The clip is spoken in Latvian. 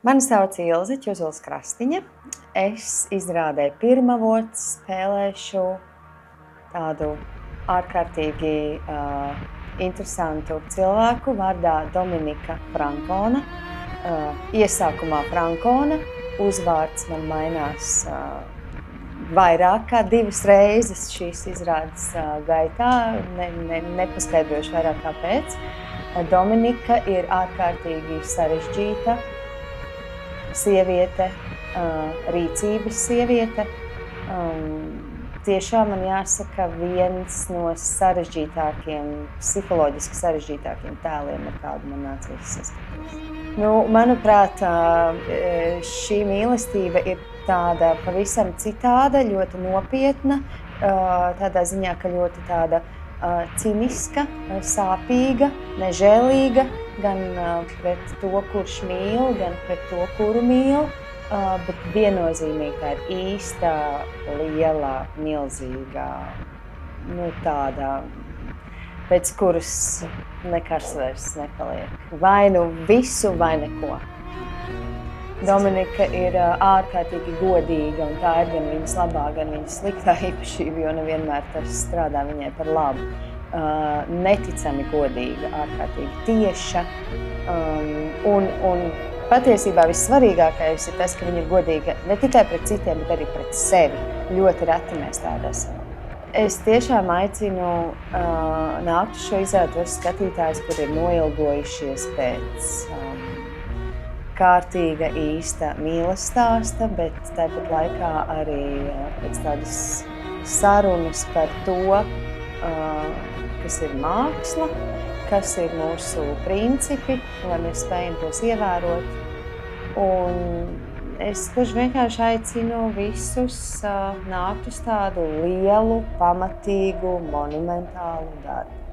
Mani sauc Ilze Čuzuls-Krastiņa. Es izrādē pirmavots spēlēšu tādu ārkārtīgi interesantu cilvēku vārdā Dominika Frankona. Iesākumā Frankona, uzvārds man mainās vairāk kā 2 reizes šīs izrādes gaitā, nepaskaidrošu vairāk kāpēc. Dominika ir ārkārtīgi sarežģīta sieviete, rīcības sieviete. Tiešām man jāsaka viens no sarežģītākiem, psiholoģiski sarežģītākiem tēliem, ar kādu man nācies saskatīties. Manuprāt, šī mīlestība ir tāda pavisam citāda, ļoti nopietna, tādā ziņā, ka ļoti tāda ciniska, sāpīga, nežēlīga, gan pret to, kurš mīl, gan pret to, kuru mīl, bet viennozīmīgi tā ir īsta, liela, milzīga, tāda, pēc kuras nekas vairs nepaliek. Vai nu visu, vai neko. Dominika ir ārkārtīgi godīga, un tā ir gan viņas labā, gan viņas sliktā īpašība, jo nevienmēr tas strādā viņai par labu. Neticami godīga, ārkārtīgi tieša, un patiesībā vissvarīgākais ir tas, ka viņa ir godīga ne tikai pret citiem, bet arī pret sevi. Ļoti reti mēs tādi esam. Es tiešām aicinu nākt uz šo izrādi tos skatītājus, kuri ir noilgojušies pēc kārtīga, īsta mīles stāsta, bet tāpat laikā arī pēc tādas sarunas par to, kas ir māksla, kas ir mūsu principi, lai mēs spējam tos ievērot. Un es vienkārši aicinu visus nākt uz tādu lielu, pamatīgu, monumentālu darbu.